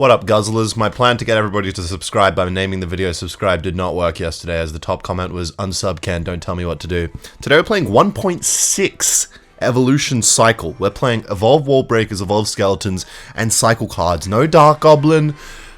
What up, guzzlers? My plan to get everybody to subscribe by naming the video subscribe did not work yesterday, as the top comment was unsub Ken, don't tell me what to do. Today we're playing 1.6 evolution cycle. We're playing evolve wall breakers, evolve skeletons, and cycle cards. No dark goblin,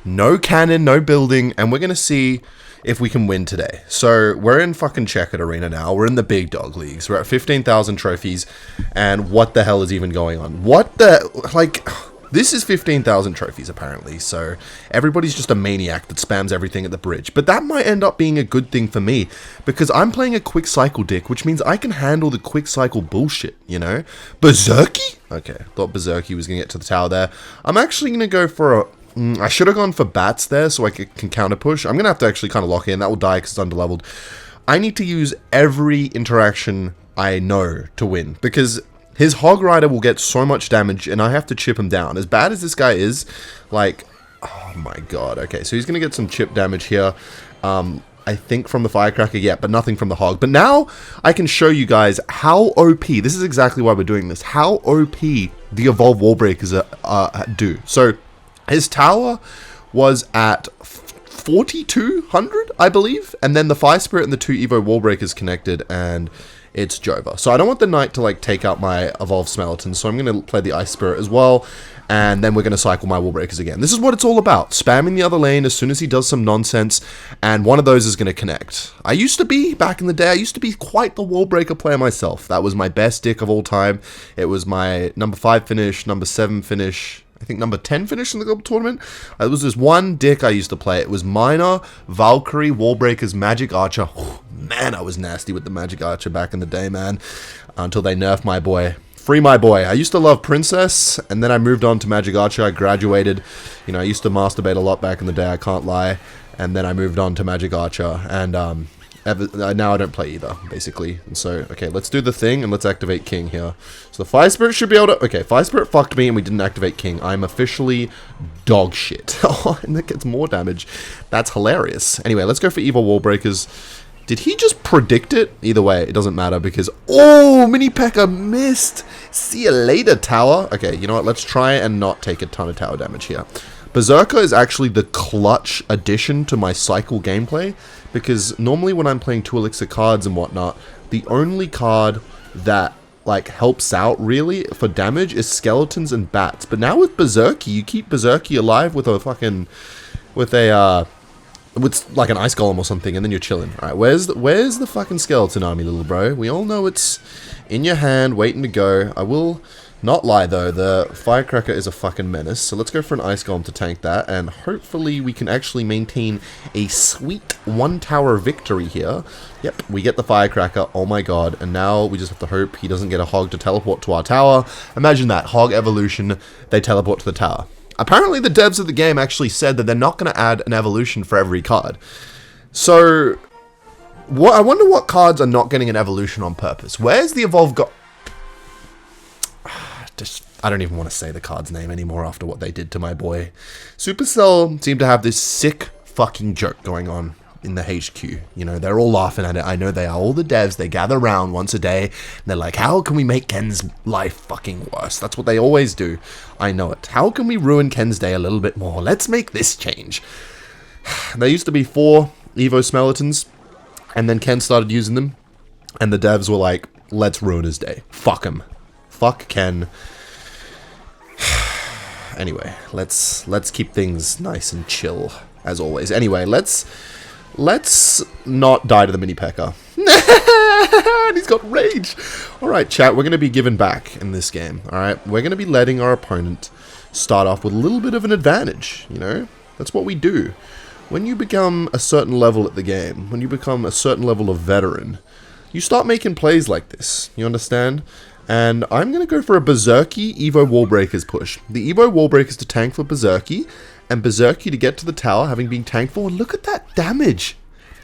no cannon, no building, and we're gonna see if we can win today. So we're in fucking checkered arena now. We're in the big dog leagues. We're at 15,000 trophies, and what the hell is even going on? What the, like... This is 15,000 trophies, apparently, so everybody's just a maniac that spams everything at the bridge. But that might end up being a good thing for me, because I'm playing a quick cycle deck, which means I can handle the quick cycle bullshit, you know? Berserky? Okay, thought Berserky was going to get to the tower there. I'm actually going to go for a... I should have gone for bats there, so I can counter push. I'm going to have to actually kind of lock in. That will die because it's underleveled. I need to use every interaction I know to win, because... his Hog Rider will get so much damage, and I have to chip him down. As bad as this guy is, like, oh my god. Okay, so he's going to get some chip damage here. I think from the Firecracker, yeah, but nothing from the Hog. But now I can show you guys how OP, this is exactly why we're doing this, how OP the Evolve Wall Breakers do. So his tower was at 4,200, I believe, and then the Fire Spirit and the two Evo Wall Breakers connected, and... it's Jova. So I don't want the Knight to like take out my Evolved Skeletons, so I'm going to play the Ice Spirit as well, and then we're going to cycle my Wall Breakers again. This is what it's all about, spamming the other lane as soon as he does some nonsense, and one of those is going to connect. I used to be, back in the day, I used to be quite the Wall Breaker player myself. That was my best deck of all time. It was my number 5 finish, number 7 finish, I think number 10 finish in the global tournament. It was this one deck I used to play. It was Miner, Valkyrie, Wall Breakers, Magic Archer. Whew, man, I was nasty with the Magic Archer back in the day, man. Until they nerfed my boy. Free my boy. I used to love Princess, and then I moved on to Magic Archer. I graduated. You know, I used to masturbate a lot back in the day, I can't lie. And then I moved on to Magic Archer, and now I don't play either, basically. And so, okay, let's do the thing, and let's activate King here. So the Fire Spirit should be able to... okay, Fire Spirit fucked me, and we didn't activate King. I'm officially dog shit. Oh, and that gets more damage. That's hilarious. Anyway, let's go for Evil Wall Breakers. Did he just predict it? Either way, it doesn't matter, because... oh, Mini P.E.K.K.A missed! See you later, tower. Okay, you know what? Let's try and not take a ton of tower damage here. Berserker is actually the clutch addition to my cycle gameplay, because normally when I'm playing 2 elixir cards and whatnot, the only card that like helps out really for damage is skeletons and bats. But now with Berserky, you keep Berserky alive with a fucking with like an ice golem or something, and then you're chilling. All right, where's the fucking skeleton army, little bro? We all know it's in your hand, waiting to go. I will not lie though, the Firecracker is a fucking menace, so let's go for an Ice Golem to tank that, and hopefully we can actually maintain a sweet 1 tower victory here. Yep, we get the Firecracker, oh my god, and now we just have to hope he doesn't get a Hog to teleport to our tower. Imagine that, Hog evolution, they teleport to the tower. Apparently the devs of the game actually said that they're not going to add an evolution for every card. So, I wonder what cards are not getting an evolution on purpose. Where's the Evolve I don't even want to say the card's name anymore after what they did to my boy. Supercell seem to have this sick fucking joke going on in the HQ. You know, they're all laughing at it. I know they are. All the devs, they gather around once a day, and they're like, how can we make Ken's life fucking worse? That's what they always do. I know it. How can we ruin Ken's day a little bit more? Let's make this change. There used to be 4 Evo Skeletons, and then Ken started using them, and the devs were like, let's ruin his day. Fuck him. Fuck Ken. Anyway, let's keep things nice and chill, as always. Anyway, let's not die to the Mini P.E.K.K.A. And he's got rage. Alright, chat, we're going to be giving back in this game. Alright, we're going to be letting our opponent start off with a little bit of an advantage, you know? That's what we do. When you become a certain level at the game, when you become a certain level of veteran, you start making plays like this. You understand? And I'm going to go for a Berserky Evo Wall Breakers push. The Evo Wall Breakers to tank for Berserky, and Berserky to get to the tower, having been tanked for. And look at that damage.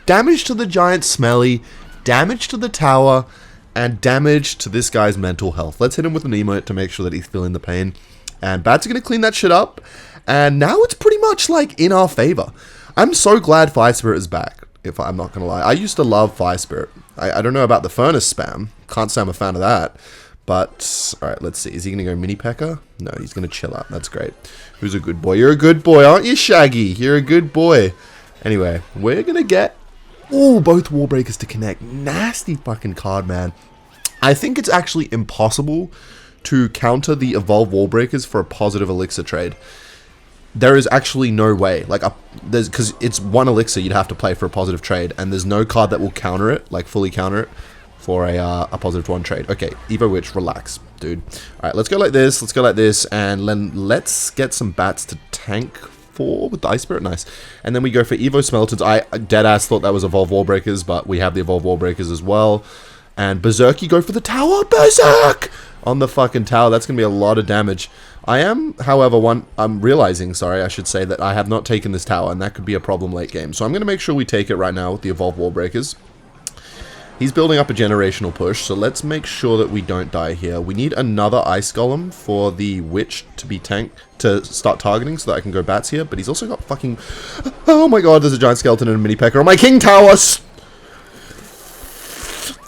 Damage to the giant Smelly, damage to the tower, and damage to this guy's mental health. Let's hit him with an emote to make sure that he's feeling the pain. And Bats are going to clean that shit up. And now it's pretty much like in our favor. I'm so glad Fire Spirit is back, if I'm not going to lie. I used to love Fire Spirit. I don't know about the Furnace spam. Can't say I'm a fan of that. But, alright, let's see. Is he going to go Mini P.E.K.K.A? No, he's going to chill out. That's great. Who's a good boy? You're a good boy, aren't you, Shaggy? You're a good boy. Anyway, we're going to get... Ooh, both Wall Breakers to connect. Nasty fucking card, man. I think it's actually impossible to counter the Evolve Wall Breakers for a positive Elixir trade. There is actually no way. Like, because it's one Elixir you'd have to play for a positive trade, and there's no card that will counter it, like fully counter it, for a positive 1 trade. Okay, Evo Witch, relax, dude. Alright, let's go like this, and then let's get some bats to tank for with the Ice Spirit, nice. And then we go for Evo Smeltons. I deadass thought that was Evolve Wall Breakers, but we have the Evolve Wall Breakers as well. And Berserky go for the tower, Berserk! On the fucking tower, that's going to be a lot of damage. I am, however, I'm realizing, sorry, I should say, that I have not taken this tower, and that could be a problem late game. So I'm going to make sure we take it right now with the Evolve Wall Breakers. He's building up a generational push, so let's make sure that we don't die here. We need another Ice Golem for the Witch to be to start targeting so that I can go bats here, but he's also got fucking... Oh my god, there's a giant skeleton and a mini P.E.K.K.A on my King Towers!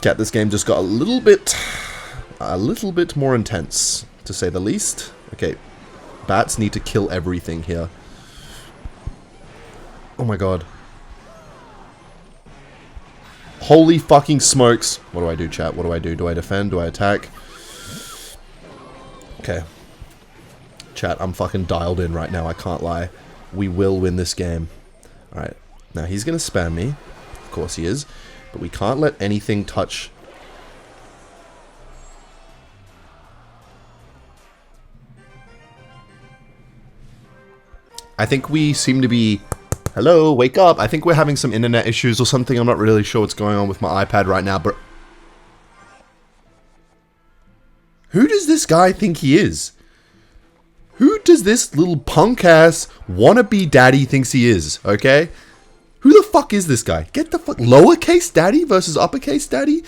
Cat, this game just got a little bit more intense, to say the least. Okay, bats need to kill everything here. Oh my god. Holy fucking smokes. What do I do, chat? What do I do? Do I defend? Do I attack? Okay. Chat, I'm fucking dialed in right now. I can't lie. We will win this game. Alright. Now, he's going to spam me. Of course he is. But we can't let anything touch... I think we seem to be... Hello, wake up. I think we're having some internet issues or something. I'm not really sure what's going on with my iPad right now, but... Who does this guy think he is? Who does this little punk-ass wannabe daddy thinks he is, okay? Who the fuck is this guy? Get the fuck... Lowercase daddy versus uppercase daddy?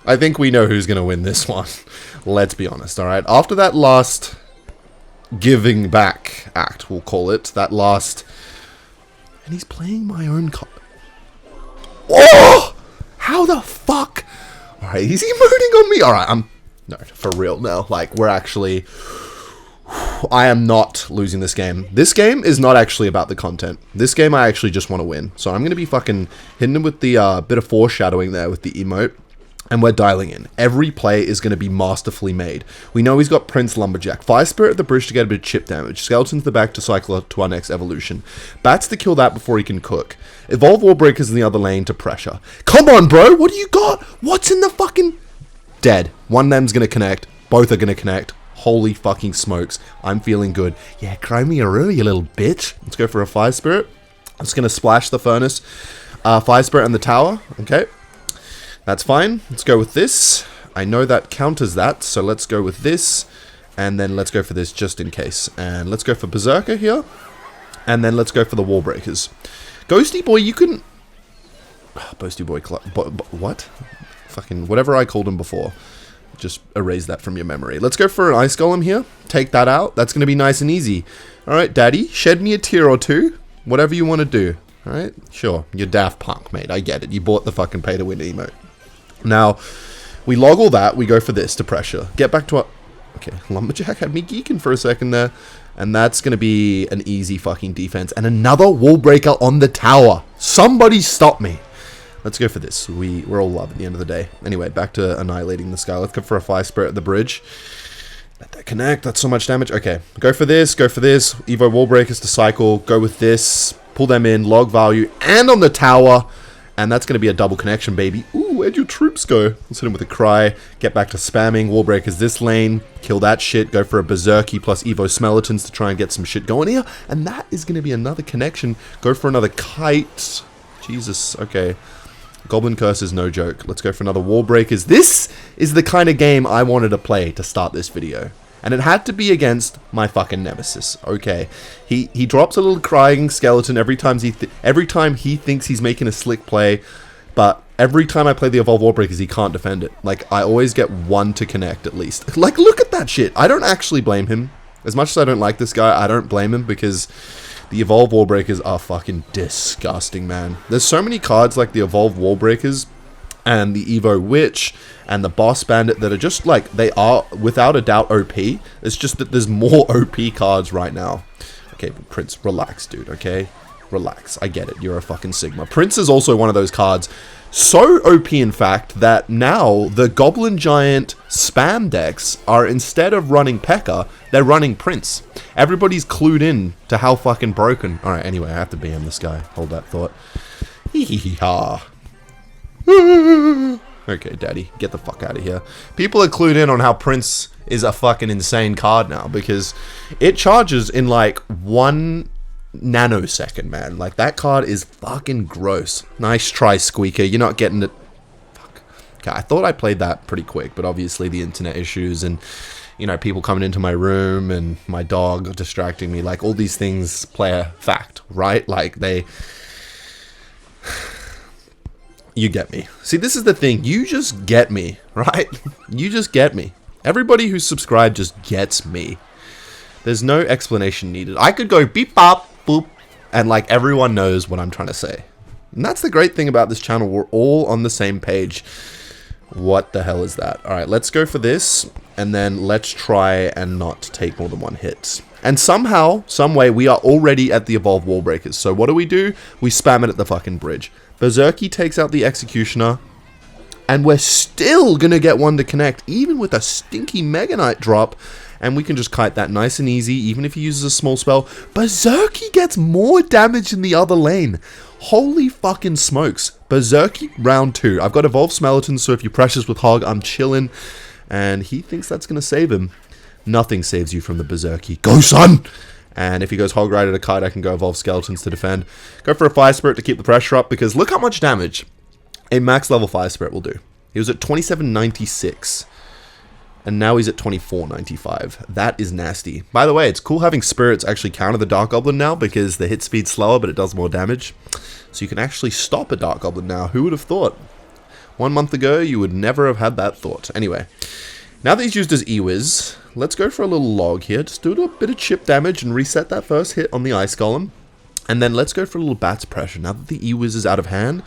I think we know who's going to win this one. Let's be honest, alright? After that last giving back act, we'll call it, that last... And he's playing my own card. Oh! How the fuck? Alright, he's emoting on me. Alright, no, for real now. Like, we're actually... I am not losing this game. This game is not actually about the content. This game I actually just want to win. So I'm going to be fucking hitting him with the bit of foreshadowing there with the emote. And we're dialing in. Every play is going to be masterfully made. We know he's got Prince Lumberjack. Fire Spirit at the bridge to get a bit of chip damage. Skeletons the back to cycle to our next evolution. Bats to kill that before he can cook. Evolve Wall Breakers in the other lane to pressure. Come on, bro! What do you got? What's in the fucking... Dead. One of them's going to connect. Both are going to connect. Holy fucking smokes. I'm feeling good. Yeah, cry me a river, you little bitch. Let's go for a Fire Spirit. I'm just going to splash the furnace. Fire Spirit and the tower. Okay. That's fine. Let's go with this. I know that counters that, so let's go with this. And then let's go for this just in case. And let's go for Berserker here. And then let's go for the Wall Breakers. Ghosty Boy, you can... Boasty Boy... What? Fucking whatever I called him before. Just erase that from your memory. Let's go for an Ice Golem here. Take that out. That's going to be nice and easy. Alright, Daddy. Shed me a tear or two. Whatever you want to do. Alright? Sure. You're Daft Punk, mate. I get it. You bought the fucking pay-to-win emote. Now, we log all that. We go for this to pressure. Get back to our... Okay, Lumberjack had me geeking for a second there. And that's going to be an easy fucking defense. And another wall breaker on the tower. Somebody stop me. Let's go for this. We're all love at the end of the day. Anyway, back to annihilating the sky. Let's go for a Fire Spirit at the bridge. Let that connect. That's so much damage. Okay, go for this. Go for this. Evo Wall Breakers to cycle. Go with this. Pull them in. Log value. And on the tower. And that's going to be a double connection, baby. Ooh, where'd your troops go? Let's hit him with a cry. Get back to spamming. Wall Breakers this lane. Kill that shit. Go for a Berserky plus Evo Skeletons to try and get some shit going here. And that is going to be another connection. Go for another kite. Jesus. Okay. Goblin Curse is no joke. Let's go for another Wall Breakers. This is the kind of game I wanted to play to start this video. And it had to be against my fucking nemesis. Okay. He drops a little crying skeleton every time he thinks he's making a slick play. But every time I play the Evolve Wall Breakers, he can't defend it. Like, I always get one to connect at least. Like, look at that shit. I don't actually blame him. As much as I don't like this guy, I don't blame him because the Evolve Wall Breakers are fucking disgusting, man. There's so many cards like the Evolve Wall Breakers and the Evo Witch and the Boss Bandit that are just like, they are without a doubt OP. It's just that there's more OP cards right now. Okay, but Prince, relax, dude, okay? Relax. I get it. You're a fucking Sigma. Prince is also one of those cards. So OP, in fact, that now the Goblin Giant spam decks are, instead of running P.E.K.K.A., they're running Prince. Everybody's clued in to how fucking broken. Alright, anyway, I have to BM this guy. Hold that thought. Hee hee hee ha. Okay, daddy, get the fuck out of here. People are clued in on how Prince is a fucking insane card now, because it charges in like 1 nanosecond, man. Like, that card is fucking gross. Nice try, Squeaker. You're not getting it. Fuck. Okay, I thought I played that pretty quick, but obviously the internet issues and, you know, people coming into my room and my dog distracting me, like, all these things play a fact, right? Like, they... You get me. See, this is the thing. You just get me, right? You just get me. Everybody who's subscribed just gets me. There's no explanation needed. I could go beep bop boop and like everyone knows what I'm trying to say. And that's the great thing about this channel. We're all on the same page. What the hell is that? All right, let's go for this and then let's try and not take more than 1 hit. And somehow, some way, we are already at the Evolved Wall Breakers. So what do? We spam it at the fucking bridge. Berserky takes out the Executioner. And we're still going to get one to connect, even with a stinky Mega Knight drop. And we can just kite that nice and easy, even if he uses a small spell. Berserky gets more damage in the other lane. Holy fucking smokes. Berserky round 2. I've got Evolved Skeletons, so if you pressures with Hog, I'm chilling. And he thinks that's going to save him. Nothing saves you from the Berserky. Go, son! And if he goes Hog Rider to kite, I can go Evolved Skeletons to defend. Go for a Fire Spirit to keep the pressure up, because look how much damage a max level Fire Spirit will do. He was at 2796. And now he's at 2495. That is nasty. By the way, it's cool having spirits actually counter the Dark Goblin now, because the hit speed's slower, but it does more damage. So you can actually stop a Dark Goblin now. Who would have thought? 1 month ago, you would never have had that thought. Anyway, now that he's used his E-Wiz, let's go for a little log here. Just do a bit of chip damage and reset that first hit on the Ice Golem. And then let's go for a little Bat's Pressure now that the E-Wiz is out of hand.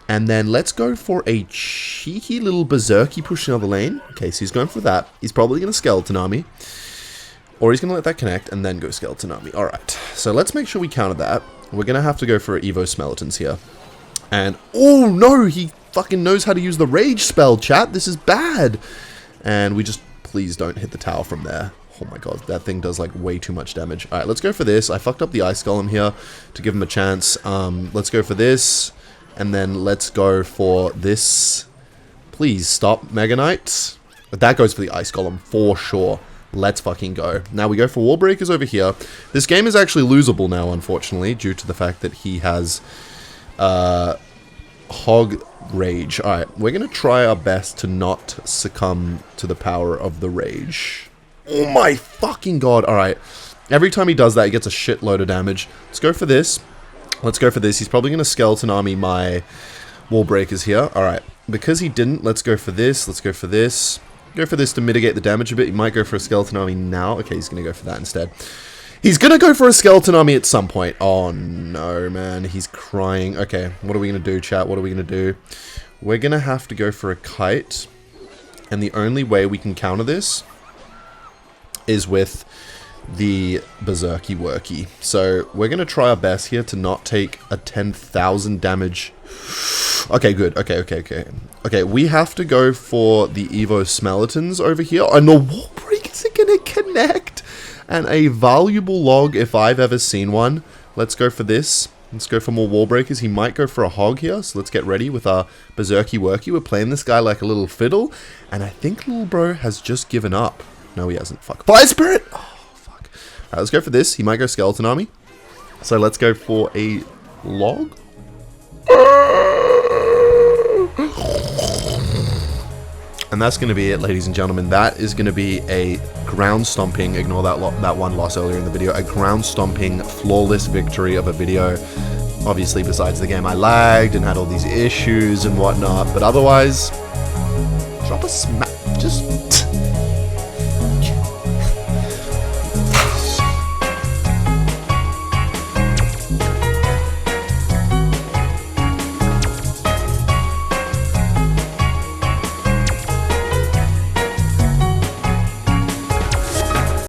And then let's go for a cheeky little Berserky push in the other lane. Okay, so he's going for that. He's probably going to Skeleton Army. Or he's going to let that connect and then go Skeleton Army. Alright, so let's make sure we counter that. We're going to have to go for Evo Skeletons here. And, oh no, he fucking knows how to use the Rage spell, chat. This is bad. And we just, please don't hit the tower from there. Oh my god, that thing does like way too much damage. Alright, let's go for this. I fucked up the Ice Golem here to give him a chance. Let's go for this. And then let's go for this. Please stop, Mega Knight. But that goes for the Ice Golem for sure. Let's fucking go. Now we go for Wall Breakers over here. This game is actually losable now, unfortunately, due to the fact that he has Hog Rage. Alright, we're going to try our best to not succumb to the power of the Rage. Oh my fucking god. Alright, every time he does that, he gets a shitload of damage. Let's go for this. Let's go for this. He's probably going to Skeleton Army my Wall Breakers here. Alright, because he didn't, let's go for this. Let's go for this. Go for this to mitigate the damage a bit. He might go for a Skeleton Army now. Okay, he's going to go for that instead. He's going to go for a Skeleton Army at some point. Oh no, man. He's crying. Okay, what are we going to do, chat? What are we going to do? We're going to have to go for a Kite. And the only way we can counter this is with the Berserky Worky. So we're going to try our best here to not take a 10,000 damage. Okay, good. Okay, we have to go for the Evo Skeletons over here. And the Wall Breakers are going to connect. And a valuable log if I've ever seen one. Let's go for this. Let's go for more Wall Breakers. He might go for a Hog here. So let's get ready with our Berserky Worky. We're playing this guy like a little fiddle. And I think little bro has just given up. No, he hasn't. Fuck. Fire Spirit! Oh. Alright, let's go for this. He might go Skeleton Army. So let's go for a log. And that's going to be it, ladies and gentlemen. That is going to be a ground stomping, ignore that one loss earlier in the video, a ground stomping, flawless victory of a video. Obviously, besides the game I lagged and had all these issues and whatnot. But otherwise, drop a smack. Just...